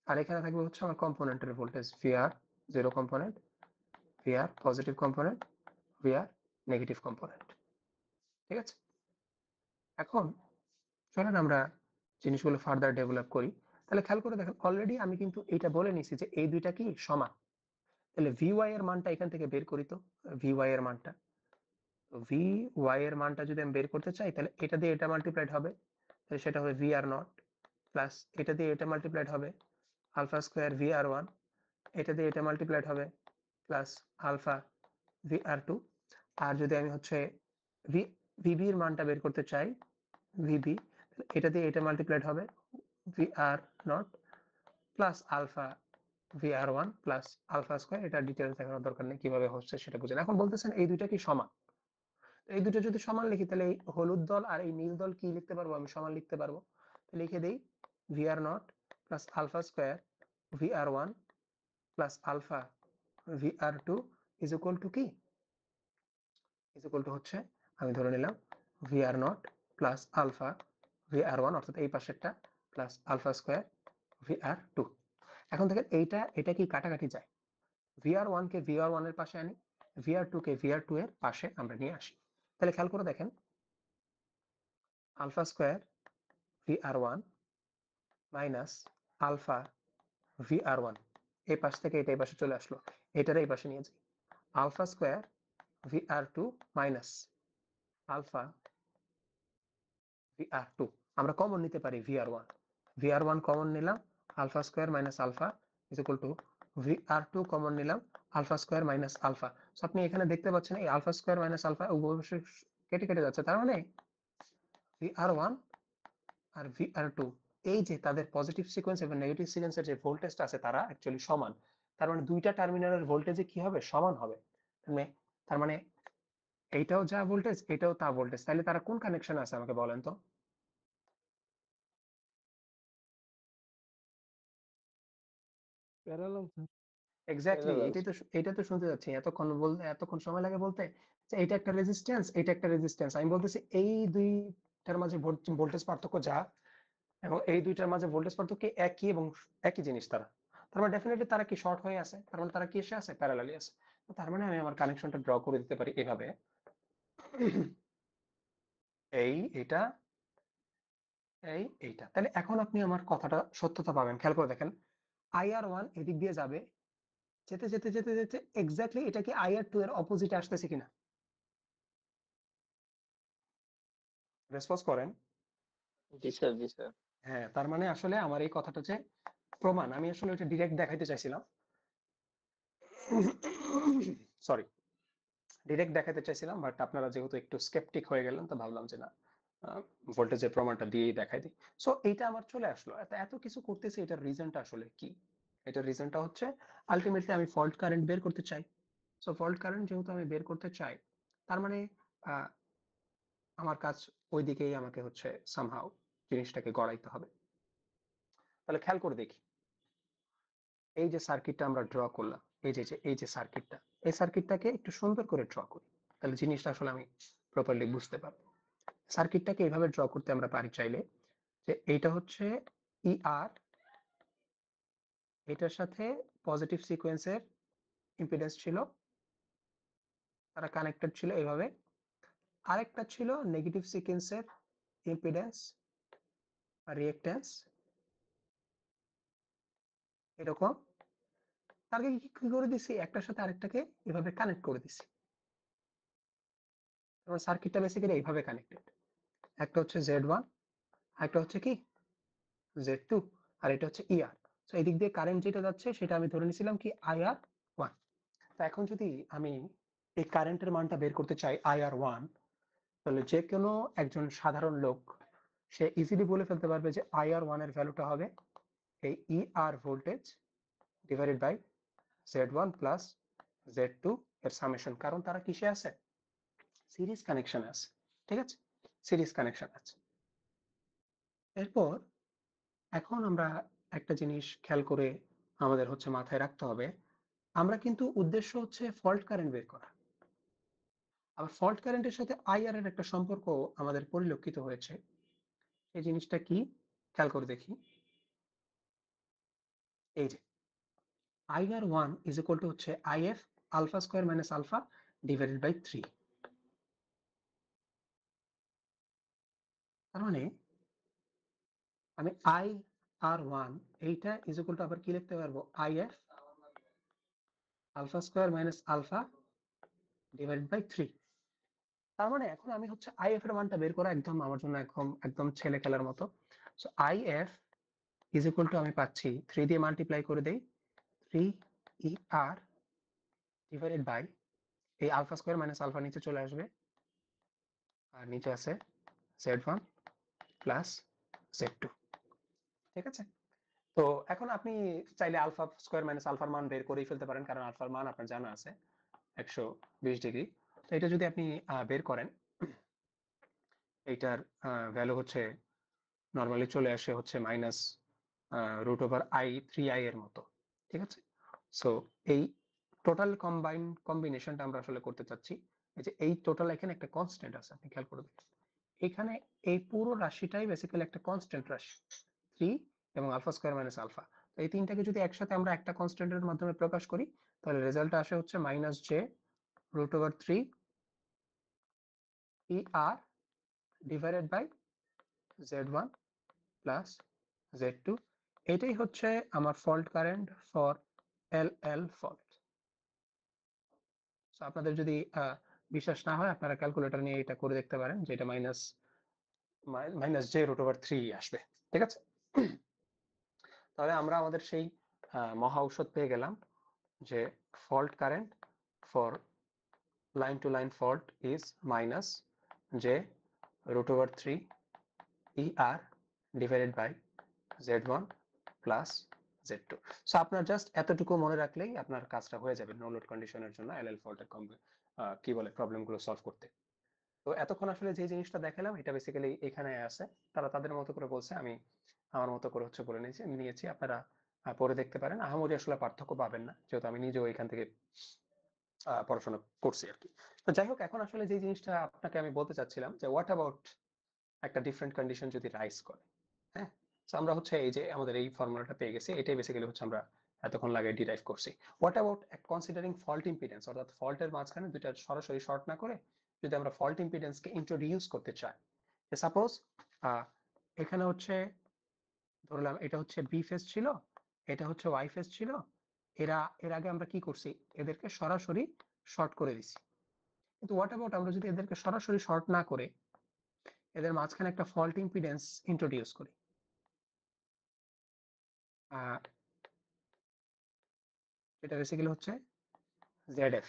আর এখানে থাকবে হচ্ছে আমার কম্পোনেন্টের voltage VR zero component, VR positive component, VR negative component. ঠিক আছে, এখন চলেন আমরা জিনিসগুলো ফার্দার ডেভেলপ করি। তাহলে খেয়াল করে দেখেন অলরেডি আমি কিন্তু এটা বলে নিছি যে এই দুইটা কি সমান। তাহলে VY এর মানটা এখান থেকে বের করি তো, VY এর মানটা, VY এর মানটা যদি আমি বের করতে চাই তাহলে এটা দিয়ে এটা মাল্টিপ্লাইড হবে, তাহলে সেটা হবে VR নট, প্লাস এটা দিয়ে এটা মাল্টিপ্লাইড হবে আলফা স্কয়ার VR1, এটা দিয়ে এটা মাল্টিপ্লাইড হবে প্লাস আলফা VR2, আর যদি আমি হচ্ছে VB এর মানটা বের করতে চাই VB, এটা দিয়ে এটা মাল্টিপ্লাইড হবে VR naught plus alpha VR1 plus alpha square, এটা ডিটেইলস দেখানোর দরকার নেই, কিভাবে হচ্ছে সেটা বুঝেন। এখন বলতেছেন এই দুইটা কি সমান, এই দুটো যদি সমান লিখি তাহলে এই হলুদ দল আর এই নীল দল কি লিখতে পারবো, আমি সমান লিখতে পারবো। লিখে দেই VR naught plus alpha square VR1 plus alpha VR2 is equal to কি, ইজ ইকুয়াল টু হচ্ছে আমি ধরে নিলাম VR0 প্লাস আলফা VR1, অর্থাৎ এই পাশেরটা প্লাস আলফা স্কোয়ার VR2। এখন দেখেন এটা কি কাটাকাটি যায়, VR1 কে VR1 এর পাশে আনি, VR2 কে VR2 এর পাশে আমরা নিয়ে আসি। তাহলে খেয়াল করে দেখেন alpha square VR1 minus alpha VR1, এই পাশ থেকে এটা এই পাশে চলে আসলো, এটার এই পাশে নিয়ে যাই, alpha square VR2 minus alpha VR2, আমরা কমন নিতে পারি VR1 কমন নিলাম, alpha square minus alpha is equal to VR2 common নিলাম, alpha square minus alpha. So আপনি এখানে দেখতে পাচ্ছেন এই আলফা স্কোয়ার মাইনাস আলফা উভয় কেটে কেটে যাচ্ছে, তার মানে VR1 আর VR2 এই যে তাদের পজিটিভ সিকোয়েন্স এবং নেগেটিভ সিকোয়েন্সের যে ভোল্টেজটা আছে তারা অ্যাকচুয়ালি সমান, তার মানে দুইটা টার্মিনালের ভোল্টেজে কি হবে, সমান হবে। তার মানে এইটাও যা ভোল্টেজ এটাও তা ভোল্টেজ, তাহলে তারা কোন কানেকশন আছে আমাকে বলেন তো। Parallel sir. Exactly, Parallel. এটা তো শুনতে যাচ্ছি, এতক্ষণ সময় লাগে বলতে যে এটা একটা রেজিস্ট্যান্স এটা একটা রেজিস্ট্যান্স, আমি বলতেছি এই দুইটার মাঝে ভোল্টেজ পার্থক্য যা, এবং এই দুইটার মাঝে ভোল্টেজ পার্থক্য একই এবং একই জিনিস তারা, তার মানে ডেফিনেটলি তারা কি শর্ট হয়ে আছে, তার মানে তারা কি এসে আছে, প্যারালালি আছে। তো তার মানে আমি আমার কানেকশনটা ড্র করে দিতে পারি এভাবে, এটা এইটা। তাহলে এখন আপনি আমার কথাটা সত্যতা পাবেন, খেয়াল করে দেখেন IR1 এদিক দিয়ে যাবে, যেতে যেতে যেতে যেতে এক্স্যাক্টলি এটা কি IR2 এর অপোজিটে আসতেছে কিনা, রেসপন্স করেন। জি স্যার, জি স্যার। হ্যাঁ, তার মানে আসলে আমার এই কথাটা যে প্রমাণ, আমি আসলে ওটা ডিরেক্ট দেখাইতে চাইছিলাম, সরি, ডিরেক্ট দেখাতে চাইছিলাম, বাট আপনারা যেহেতু একটু স্কেপটিক হয়ে গেলেন তো ভাবলাম যে না, ভোল্টেজের প্রমাণটা দিয়েই দেখাই দিই। সো এইটা আমার চলে আসলো, এত কিছু করতেছি, এটার রিজনটা আসলে কি, এটার রিজনটা হচ্ছে আলটিমেটলি আমি ফল্ট কারেন্ট বের করতে চাই। সো ফল্ট কারেন্ট যেহেতু আমি বের করতে চাই, তার মানে আমার কাজ ওই দিকেই আমাকে হচ্ছে সামহাউ জিনিসটাকে গড়াইতে হবে। তাহলে খেয়াল করে দেখি এই যে সার্কিটটা আমরা ড্র করলাম, এই যে সার্কিটটা, এই সার্কিটটাকে একটু সুন্দর করে ড্র করি, তাহলে জিনিসটা আসলে আমি প্রপারলি বুঝতে পারবো। সার্কিটটাকে এইভাবে ড্র করতে আমরা পারি চাইলে, যে এইটা হচ্ছে ER, এটার সাথে পজিটিভ সিকোয়েন্সের ইম্পিডেন্স ছিল, তারা কানেক্টেড ছিল এইভাবে, আরেকটা ছিল নেগেটিভ সিকোয়েন্সের ইম্পিডেন্স আর রিঅ্যাকট্যান্স এরকম, তারকে কি করে দিছি, একটার সাথে আরেকটাকে এভাবে কানেক্ট করে দিছি, যেমন সার্কিটটা বেসিক্যালি এইভাবে কানেক্টেড, একটা হচ্ছে Z1 আরেকটা হচ্ছে কি Z2, আর এটা হচ্ছে ER। সো এদিক দিয়ে কারেন্ট যেটা যাচ্ছে সেটা আমি ধরে নিয়েছিলাম কি IR1। তো এখন যদি আমি এই কারেন্টের মানটা বের করতে চাই IR1, তাহলে যে কোনো একজন সাধারণ লোক সে ইজিলি বলে ফেলতে পারবে যে IR1 এর ভ্যালুটা হবে এই ER voltage divided by Z1 plus Z2 এর সামেশন, কারণ তারা কিসে আছে, সিরিজ কানেকশন আছে, ঠিক আছে, সিরিজ কানেকশন আছে। এরপর এখন আমরা একটা জিনিস খেয়াল করে আমাদের হচ্ছে মাথায় রাখতে হবে, আমরা কিন্তু উদ্দেশ্য হচ্ছে ফল্ট কারেন্ট বের করা, আবার ফল্ট কারেন্টের সাথে IR এর একটা সম্পর্ক আমাদের পরিলক্ষিত হয়েছে, এই জিনিসটা কি খেয়াল করে দেখি, এই যে IR1 ইজ ইকুয়াল টু হচ্ছে IF alpha square minus alpha divided by 3, তার মানে আমি IR1 এইটা ইজ ইকুয়াল টু আবার কি লিখতে পারবো, IF alpha square minus alpha divided by 3। তার মানে এখন আমি হচ্ছে IF এর মানটা বের করা একদম আমার জন্য একদম ছেলে খেলার মতো। So IF is equal two আমি পাচ্ছি 3 দিয়ে মাল্টিপ্লাই করে দেই 3ER ডিভাইডেড বাই এই আলফা স্কোয়ার মাইনাস আলফা নিচে চলে আসবে, আর নিচে আছে Z1 প্লাস Z2, ঠিক আছে। তো এখন আপনি চাইলে আলফা স্কোয়ার মাইনাস আলফার মান বের করেই ফেলতে পারেন, কারণ আলফার মান আপনার জানা আছে 120 ডিগ্রি। তো এটা যদি আপনি বের করেন, এইটার ভ্যালু হচ্ছে নর্মালি চলে আসে হচ্ছে মাইনাস √i 3i এর মতো, ঠিক আছে। সো এই টোটাল কম্বিনেশনটা আমরা আসলে করতে চাচ্ছি। এই যে এই টোটাল এখানে একটা কনস্ট্যান্ট আছে, আপনি খেয়াল করবেন এখানে এই পুরো রাশিটাই বেসিক্যালি একটা কনস্ট্যান্ট রাশি 3 এবং আলফা স্কয়ার মাইনাস আলফা। তো এই তিনটাকে যদি একসাথে আমরা একটা কনস্ট্যান্টের মাধ্যমে প্রকাশ করি তাহলে রেজাল্টটা আসে হচ্ছে -j√3 ER divided by Z1 plus Z2। এটাই হচ্ছে আমার fault current for LL fault. So আপনাদের যদি বিশ্বাস না হয় আপনারা ক্যালকুলেটর নিয়ে এটা করে দেখতে পারেন যে এটা -j√3 আসবে, ঠিক আছে। তাহলে আমরা আমাদের সেই মহা ঔষধ পেয়ে গেলাম যে fault current for line to line fault is -j√3 ER divided by Z1 plus Z2। So আপনার জাস্ট এতটুকু মনে রাখলেই আপনার কাজটা হয়ে যাবে নো লোড কন্ডিশনের জন্য LL ফল্টের কি বলে প্রবলেমগুলো সলভ করতে। তো এতক্ষণ আসলে যে জিনিসটা দেখালাম এটা বেসিক্যালি এখানে আছে, তারা তাদের মতো করে বলছে, আমি আমার মতো করে হচ্ছে বলে নিয়েছি। আপনারা পড়ে দেখতে পারেন, আহামরি আসলে পার্থক্য পাবেন না যেহেতু আমি নিজেও এখান থেকে পড়াশোনা করছি আর কি। তো যাই হোক, এখন আসলে যে জিনিসটা আপনাকে আমি বলতে চাচ্ছিলাম যে হোয়াট অ্যাবাউট একটা ডিফারেন্ট কন্ডিশন যদি রাইজ করে, হ্যাঁ। তো আমরা হচ্ছে এই যে আমাদের এই ফর্মুলাটা পেয়ে গেছি, এটাই বেসিক্যালি হচ্ছে আমরা এতক্ষণ লাগে ডিরাইভ করছি। What about considering fault impedance, অর্থাৎ ফল্টের মাঝখানে দুইটা সরাসরি শর্ট না করে যদি আমরা ফল্ট ইম্পিডেন্সকে ইন্ট্রোডিউস করতে চাই, সাপোজ এখানে হচ্ছে ধরলাম এটা হচ্ছে বি ফেজ ছিল, এটা হচ্ছে ওয়াই ফেজ ছিল, এর আগে আমরা কি করছি, এদেরকে সরাসরি শর্ট করে দিছি। কিন্তু হোয়াট অ্যাবাউট আমরা যদি এদেরকে সরাসরি শর্ট না করে এদের মাঝখানে একটা ফল্ট ইম্পিডেন্স ইন্ট্রোডিউস করি, এটা বেসিক্যালি হচ্ছে ZF।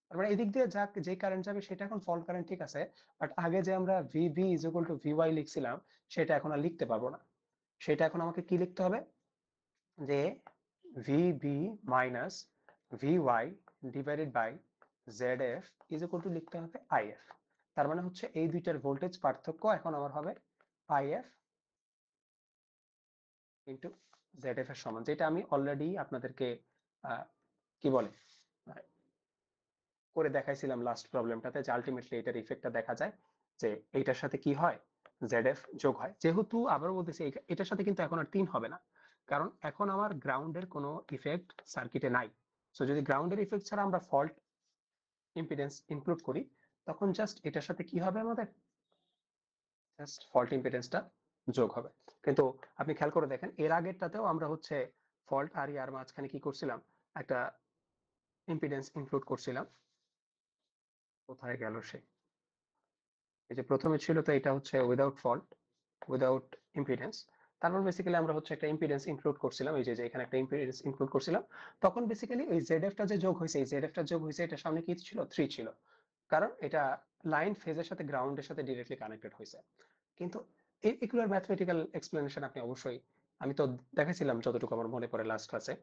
তার মানে এদিক দিয়ে যাক যে কারেন্ট যাবে সেটা এখন ফল্ট কারেন্ট, ঠিক আছে, বাট আগে যে আমরা VB = VY লিখছিলাম সেটা এখন আর লিখতে পারবো না। সেটা এখন আমাকে কি লিখতে হবে, যে VB minus VY divided by ZF = লিখতে হবে IF। তার মানে হচ্ছে এই দুইটার ভোল্টেজ পার্থক্য এখন আমার হবে IF ইন্টু ZF এর সমান, যেটা আমি অলরেডি আপনাদেরকে কি বলে করে দেখাইছিলাম লাস্ট প্রবলেমটাতে, যে আলটিমেটলি এটার ইফেক্টটা দেখা যায় যে এইটার সাথে কি হয়, ZF যোগ হয়। যেহেতু আবারও বলতেছি এটার সাথে কিন্তু এখন আর 3 হবে না, কারণ এখন আমার গ্রাউন্ডের কোনো ইফেক্ট সার্কিটে নাই। সো যদি গ্রাউন্ডের ইফেক্ট ছাড়া আমরা ফল্ট ইম্পিডেন্স ইনক্লুড করি তখন জাস্ট এটার সাথে কি হবে, আমাদের জাস্ট ফল্ট ইম্পিডেন্সটা যোগ হবে। কিন্তু আপনি খেয়াল করে দেখেন এর আগেরটাতেও আমরা হচ্ছে ফল্ট আর ইয়ার মাঝখানে কি করছিলাম, একটা ইম্পিডেন্স ইনক্লুড করছিলাম। কোথায় গেল সে, এই যে প্রথমে ছিল তো এটা হচ্ছে উইদাউট ফল্ট উইদাউট ইম্পিডেন্স, তারপর বেসিক্যালি আমরা হচ্ছে একটা ইম্পিডেন্স ইনক্লুড করছিলাম, এই যে এখানে একটা ইম্পিডেন্স ইনক্লুড করছিলাম। তখন বেসিক্যালি ওই ZF টা যে যোগ হয়েছে, এই ZF টা যোগ হয়েছে, এটা সামনে কি ছিল, 3 ছিল, কারণ এটা লাইন ফেজের সাথে গ্রাউন্ডের সাথে ডিরেক্টলি কানেক্টেড হয়েছে। কিন্তু এগুলোর ম্যাথমেটিক্যাল এক্সপ্লেনেশন আপনি অবশ্যই, আমি তো দেখাইছিলাম যতটুকু আমার মনে পড়ে লাস্ট ক্লাসে।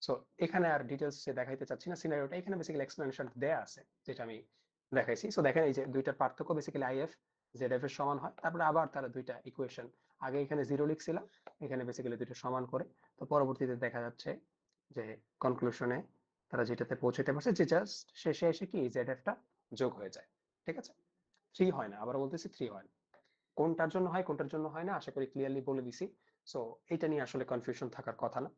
সো এখানে আর ডিটেলস দেখাইতে চাচ্ছি না, সিনারিওটা এখানে বেসিক্যালি এক্সপ্লেনেশন দেয়া আছে যেটা আমি দেখাইছি। সো দেখেন এই যে দুইটার পার্থক্য বেসিক্যালি IF ZF এর সমান হয়, তারপরে আবার তারা দুইটা ইকুয়েশন, আগে এখানে 0 লিখছিলাম, এখানে বেসিক্যালি দুইটা সমান করে, তো পরবর্তীতে দেখা যাচ্ছে যে কনক্লুশনে তারা যেটাতে পৌঁছাতে পারছে যে জাস্ট শেষে এসে কি ZF টা যোগ হয়ে যায়, ঠিক আছে। 3 হয় না, আবার বলতেছি 3 হয় না। কোনটার জন্য হয় কোনটার জন্য হয় না আশা করি ক্লিয়ারলি বলে দিছি। সো এটা নিয়ে আসলে কনফিউশন থাকার কথা না,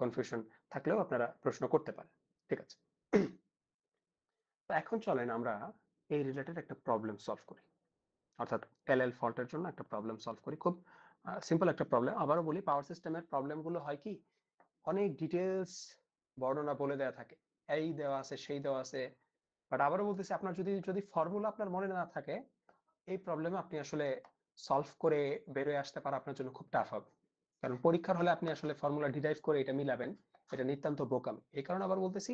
কনফিউশন থাকলেও আপনারা প্রশ্ন করতে পারেন, ঠিক আছে। তো এখন চলেন আমরা এই রিলেটেড একটা প্রবলেম সলভ করি, অর্থাৎ LL ফল্টের জন্য একটা প্রবলেম সলভ করি। খুব সিম্পল একটা প্রবলেম। আবারও বলি, পাওয়ার সিস্টেমের প্রবলেমগুলো হয় কি, অনেক ডিটেলস বর্ণনা বলে দেওয়া থাকে, এই দেওয়া আছে সেই দেওয়া আছে, বাট আবারও বলতেছি আপনার যদি ফর্মুলা আপনার মনে না থাকে এই প্রবলেমে আপনি আসলে সলভ করে বেরোয় আসতে পারা আপনার জন্য খুব টাফ হবে। কারণ পরীক্ষার হলে আপনি আসলে ফর্মুলা ডিরাইভ করে এটা মিলাবেন, এটা নিতান্ত বোকামি। এই কারণে আবার বলতেছি,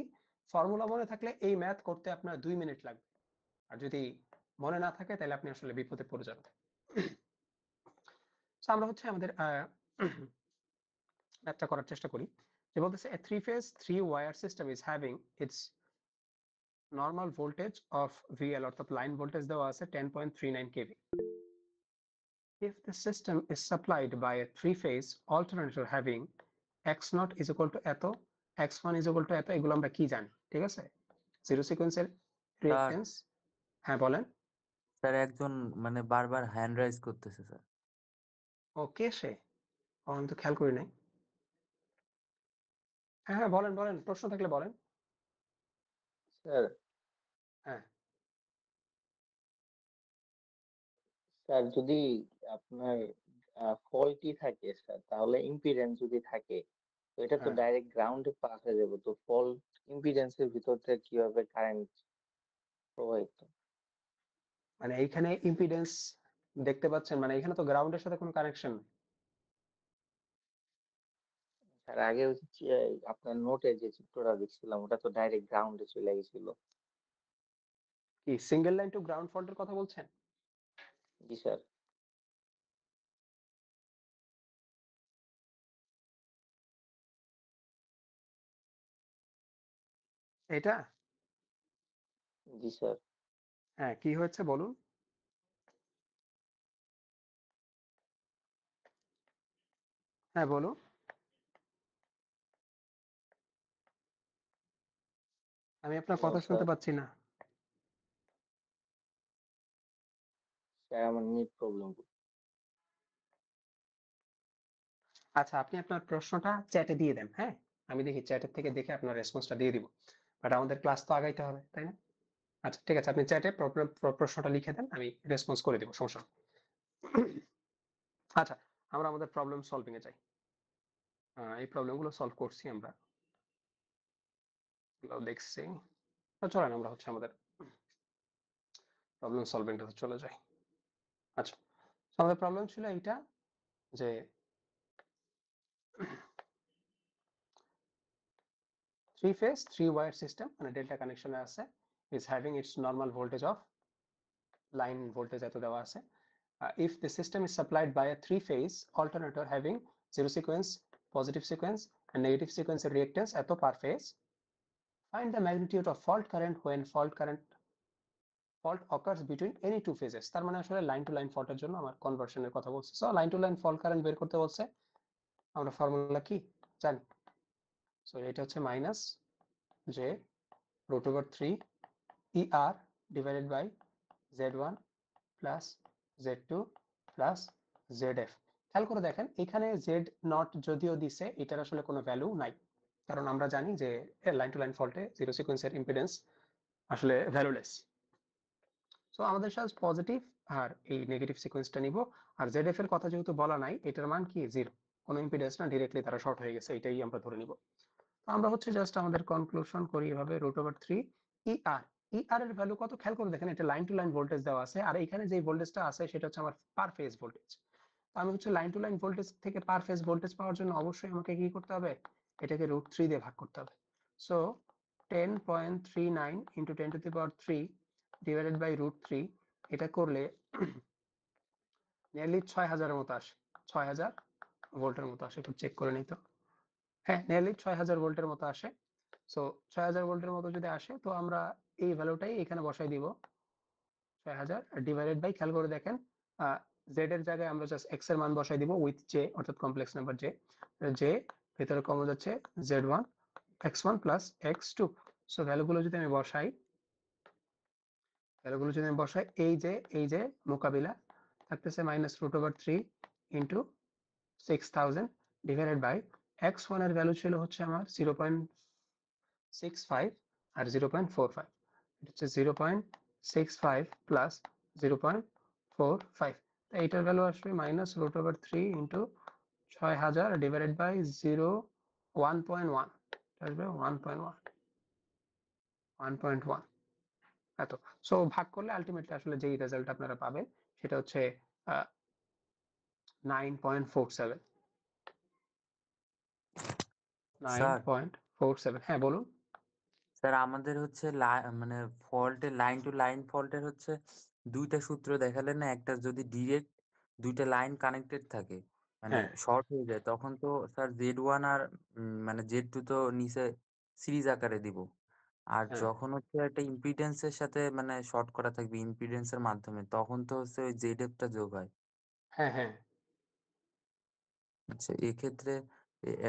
ফর্মুলা মনে থাকলে এই ম্যাথ করতে আপনার 2 মিনিট লাগবে, আর যদি মনে না থাকে তাহলে আপনি আসলে বিপদে পড়ে যাবেন। তো আমরা হচ্ছে আমাদের ম্যাথটা করার চেষ্টা করি। যে বলতেছে a 3-phase 3-wire system is having its normal voltage of VL, অর্থাৎ লাইন ভোল্টেজ দেওয়া আছে 10.39 kV. If the system is supplied by a 3-phase alternator having X0 is equal to এত x1 is equal to এত, এগুলো আমরা কি জানি, ঠিক আছে? জিরো সিকোয়েন্সের রিঅ্যাকট্যান্স। হ্যাঁ বলেন। স্যার একজন মানে বারবার হ্যান্ড রাইজ করতেছে স্যার। ওকে, সে আমি তো খেয়াল করি নাই। হ্যাঁ হ্যাঁ, বলেন বলেন, প্রশ্ন থাকলে বলেন। স্যার হ্যাঁ স্যার যদি আপনার ফল্টই থাকে স্যার, তাহলে ইম্পিডেন্স যদি থাকে তো এটা তো হ্যাঁ, ডাইরেক্ট গ্রাউন্ডে পাস হয়ে যাবে, তো ফল্ট ইম্পিডেন্সের ভিতর থেকে কিভাবে কারেন্ট প্রবাহিত? মানে এইখানে ইম্পিডেন্স দেখতে পাচ্ছেন, মানে এখানে তো গ্রাউন্ডের সাথে কোনো কানেকশন। স্যার আগে হচ্ছে আপনার নোটে যে চিত্রটা দেখছিলাম ওটা তো ডাইরেক্ট গ্রাউন্ডে চলে গেছিল। কি সিঙ্গেল লাইন টু গ্রাউন্ড ফল্টের কথা বলছেন? জি স্যার। এটা জি স্যার। হ্যাঁ, কি হয়েছে বলুন। হ্যাঁ বলুন। আমি আপনার কথা শুনতে স্যার পাচ্ছি না। স্যার আমার নেট প্রবলেম। আচ্ছা, আপনি আপনার প্রশ্নটা চ্যাটে দিয়ে দেন, হ্যাঁ? আমি দেখি চ্যাটের থেকে দেখে আপনার রেসপন্সটা দিয়ে দিব। বাট আমাদের ক্লাস তো আগাইতে হবে, তাই না? আচ্ছা ঠিক আছে, আপনি চ্যাটে প্রশ্নটা লিখে দেন, আমি রেসপন্স করে দিব, সমস্যা নেই। আচ্ছা, আমরা আমাদের প্রবলেম সলভিং এ যাই। এই প্রবলেমগুলো সলভ করছি আমরা, এগুলো দেখছি। তো চলেন আমরা হচ্ছে আমাদের প্রবলেম সলভিংটাতে চলে যাই। আচ্ছা, তো আমাদের প্রবলেম ছিল এইটা যে three phase three wire system, মানে ডেল্টা কানেকশনে আছে, is having its normal voltage of line voltage এত দেওয়া আছে। If the system is supplied by a three-phase alternator having zero sequence, positive sequence, and negative sequence reactance at per phase, find the magnitude of fault current when fault occurs between any two phases. তার মানে আসলে লাইন টু লাইন ফল্টের জন্য আমার কনভার্সনের কথা বলছে। So line to line fault current বের করতে বলছে, আমরা ফর্মুলা কি জানি। সো এটা হচ্ছে minus J root over 3 ER divided by Z1 plus Z2 plus ZF। খেয়াল করে দেখেন, এখানে জেড নট যদিও দিছে, এটার আসলে কোনো ভ্যালু নাই, কারণ আমরা জানি যে লাইন টু লাইন ফল্টে জিরো সিকোয়েন্সের ইম্পিডেন্স আসলে ভ্যালুলেস। সো আমাদের সাথে পজিটিভ আর এই নেগেটিভ সিকোয়েন্সটা নিব। আর ZF এর কথা যেহেতু বলা নাই, এটার মান কি জিরো, কোনো ইম্পিডেন্স না, ডিরেক্টলি তারা শর্ট হয়ে গেছে, এটাই আমরা ধরে নিব। তো আমরা হচ্ছে জাস্ট আমাদের কনক্লুশন করি এভাবে, রুট ওভার 3 ER। ER এর ভ্যালু কত খেয়াল করে দেখেন, এটা লাইন টু লাইন ভোল্টেজ দেওয়া আছে, আর এখানে যে ভোল্টেজটা আছে সেটা হচ্ছে আমার পার ফেজ ভোল্টেজ। তো আমি হচ্ছে লাইন টু লাইন ভোল্টেজ থেকে পার ফেজ ভোল্টেজ পাওয়ার জন্য অবশ্যই আমাকে কি করতে হবে, এটাকে রুট 3 দিয়ে ভাগ করতে হবে। So 10.39 into 10 to the power 3 divided by root 3, এটা করলে নিয়ারলি 6000 এর মতো আসে, 6000 ভোল্টের মতো আসে। একটু চেক করে নিই তো। হ্যাঁ, নিয়ারলি 6000 ভোল্টের মতো আসে। সো 6000 ভোল্টের মতো যদি আসে, তো আমরা এই ভ্যালুটাই এখানে বসাই দিব, 6000 ডিভাইডেড বাই, খেয়াল করে দেখেন জেড এর জায়গায় আমরা জাস্ট এক্স এর মান বসাই দিব উইথ জে, অর্থাৎ কমপ্লেক্স নাম্বার জে। জে ভেতরে কমন যাচ্ছে Z1 x1 plus x2। So ভ্যালুগুলো যদি আমি বসাই, এই যে মোকাবিলা থাকতেছে minus root over 3 into 6000 divided by x1 এর ভ্যালু ছিল হচ্ছে আমার 0.65 আর 0.45, এটা হচ্ছে 0.65 প্লাস 0.45। তো এইটার ভ্যালু আসবে minus root over 3 into 6000 divided by 1.1, আসবে 1.1 এত। সো ভাগ করলে আলটিমেটলি আসলে যেই রেজাল্ট আপনারা পাবেন সেটা হচ্ছে 9.47। স্যার 9.47, হ্যাঁ বলুন। স্যার আমাদের হচ্ছে মানে ফল্টের লাইন টু লাইন ফল্টের হচ্ছে দুইটা সূত্র দেখালেন না, একটা যদি ডিরেক্ট দুইটা লাইন কানেক্টেড থাকে মানে হ্যাঁ শর্ট হয়ে যায় তখন তো স্যার Z1 আর মানে Z2 তো নিচে সিরিজ আকারে দিব। আর হ্যাঁ যখন হচ্ছে একটা ইম্পিডেন্সের সাথে মানে শর্ট করা থাকবে ইম্পিডেন্সের মাধ্যমে তখন তো হচ্ছে ওই ZF টা যোগ হয়। হ্যাঁ হ্যাঁ আচ্ছা এক্ষেত্রে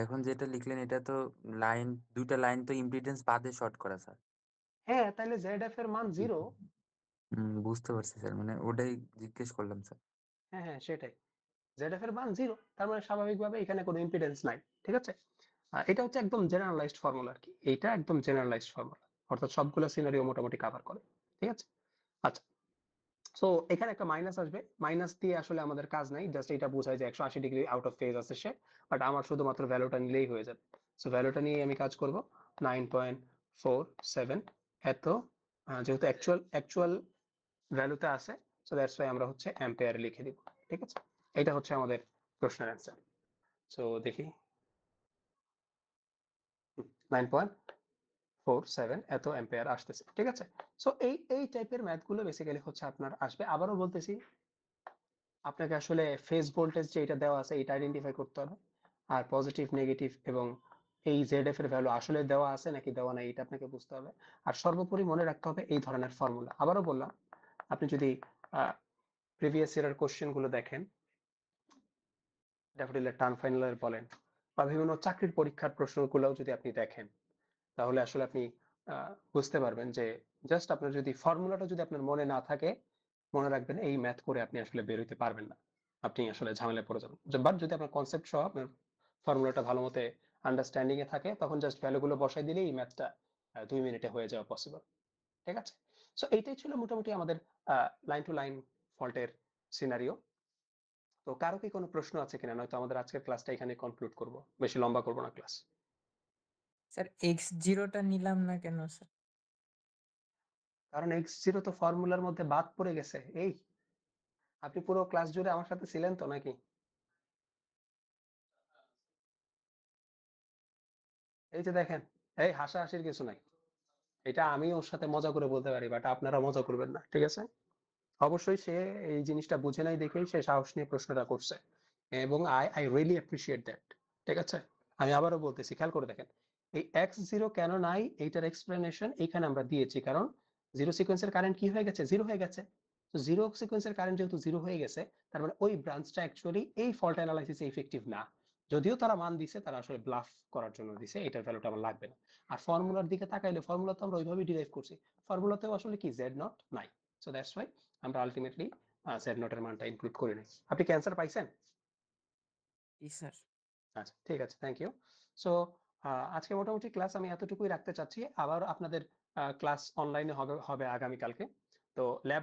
এখন যেটা লিখলেন এটা তো লাইন, দুইটা লাইন তো ইম্পিডেন্স বাদে শর্ট করা স্যার। হ্যাঁ, তাহলে ZF এর মান 0। বুঝতে পারছি স্যার, মানে ওটাই জিজ্ঞেস করলাম স্যার। হ্যাঁ, সেটাই। ZF এর মান 0, তার মানে স্বাভাবিকভাবে এখানে কোনো ইম্পিডেন্স নাই। ঠিক আছে? এটা হচ্ছে একদম জেনারেলাইজড ফর্মুলা আরকি। এইটা একদম জেনারেলাইজড ফর্মুলা। অর্থাৎ সবগুলো সিনারিও মোটামুটি কভার করে। ঠিক আছে? আচ্ছা। সো এখানে একটা মাইনাস আসবে। মাইনাস দিয়ে আসলে আমাদের কাজ নাই। জাস্ট এটা বোঝায় যে 180 ডিগ্রি আউট অফ ফেজ আছে সে। বাট আমার শুধুমাত্র ভ্যালুটা নিলেই হয়ে যাবে। সো ভ্যালুটা নিয়ে আমি কাজ করব। 9.47 এত যেহেতু অ্যাকচুয়াল ভ্যালুতে আছে, সো দ্যাটস ওয়াই আমরা হচ্ছে অ্যাম্পিয়ারে লিখে দিব। ঠিক আছে? এটা হচ্ছে আমাদের প্রশ্নের অ্যান্সার। সো দেখি 9.47 এত অ্যাম্পিয়ার আসতেছে। ঠিক আছে? সো এই টাইপের ম্যাথগুলো বেসিক্যালি হচ্ছে আপনার আসবে। আবারও বলতেছি, আপনাকে আসলে ফেজ ভোল্টেজ যে এটা দেওয়া আছে এটা আইডেন্টিফাই করতে হবে। আর পজিটিভ, নেগেটিভ এবং এই ZF এর ভ্যালু আসলে দেওয়া আছে নাকি দেওয়া নাই এটা আপনাকে বুঝতে হবে। আর সর্বোপরি মনে রাখতে হবে এই ধরনের ফর্মুলা। আবারও বললাম, আপনি যদি প্রিভিয়াস ইয়ারের কোশ্চেন গুলো দেখেন, ড্যাফোডিলের টার্ম ফাইনালের বলেন বা বিভিন্ন চাকরির পরীক্ষার প্রশ্নগুলোও যদি আপনি দেখেন, তাহলে আসলে আপনি বুঝতে পারবেন যে জাস্ট আপনার যদি ফর্মুলাটা যদি আপনার মনে না থাকে, মনে রাখবেন এই ম্যাথ করে আপনি আসলে বের হইতে পারবেন না। আপনি আসলে ঝামেলায় পড়ে যাবেন। বাট যদি আপনার কনসেপ্ট সহ আপনার ফর্মুলাটা ভালো মতে আন্ডারস্ট্যান্ডিং এ থাকে, তখন জাস্ট ভ্যালুগুলো বসাই দিলেই এই ম্যাথটা 2 মিনিটে হয়ে যাওয়া পসিবল। ঠিক আছে? সো এইটাই ছিল মোটামুটি আমাদের লাইন টু লাইন ফল্টের সিনারিও। তো কারো কি কোনো প্রশ্ন আছে কিনা? নয়তো আমাদের আজকের ক্লাসটা এখানে কনক্লুড করব। বেশি লম্বা করব না ক্লাস। স্যার x0টা নিলাম না কেন স্যার? কারণ x0 তো ফর্মুলার মধ্যে বাদ পড়ে গেছে। এই আপনি পুরো ক্লাস জুড়ে আমার সাথে ছিলেন তো নাকি? এই যে দেখেন, এই হাসাহাসির কিছু নাই। এটা আমি ওর সাথে মজা করে বলতে পারি, বাট আপনারা মজা করবেন না। ঠিক আছে? অবশ্যই সে এই জিনিসটা বুঝে নাই দেখেই সে সাহস নিয়ে প্রশ্নটা করছে, এবং আই রিয়েলি অ্যাপ্রিসিয়েট দ্যাট। ঠিক আছে? আমি আবারও বলতেছি, খেয়াল করে দেখেন, এই x0 কেন নাই এইটার এক্সপ্লেনেশন এখানে আমরা দিয়েছি। কারণ জিরো সিকোয়েন্সের কারেন্ট কি হয়ে গেছে? জিরো হয়ে গেছে। তো জিরো সিকোয়েন্সের কারেন্ট যেহেতু জিরো হয়ে গেছে, তার মানে ওই ব্রাঞ্চটা অ্যাকচুয়ালি এই ফল্ট অ্যানালাইসিসে ইফেক্টিভ না। যদিও তারা মান দিছে, তারা আসলে ব্লাফ করার জন্য দিছে, এটার ভ্যালুটা আমার লাগবে না। আর ফর্মুলার দিকে তাকাইলে ফর্মুলা তো আমরা ওইভাবেই ডিরাইভ করছি। ফর্মুলাতেও আসলে কি জেড নট নাই। সো দ্যাটস ওয়াই আমরা আলটিমেটলি জেড নটের মানটা ইনক্লুড করে নিই। আপনি কি অ্যান্সার পাইছেন? জি স্যার। আচ্ছা, ঠিক আছে, থ্যাংক ইউ। সো আজকে মোটামুটি ক্লাস আমি এতটুকুই রাখতে চাচ্ছি। আবার আপনাদের ক্লাস অনলাইনে হবে আগামীকালকে। তো ল্যাব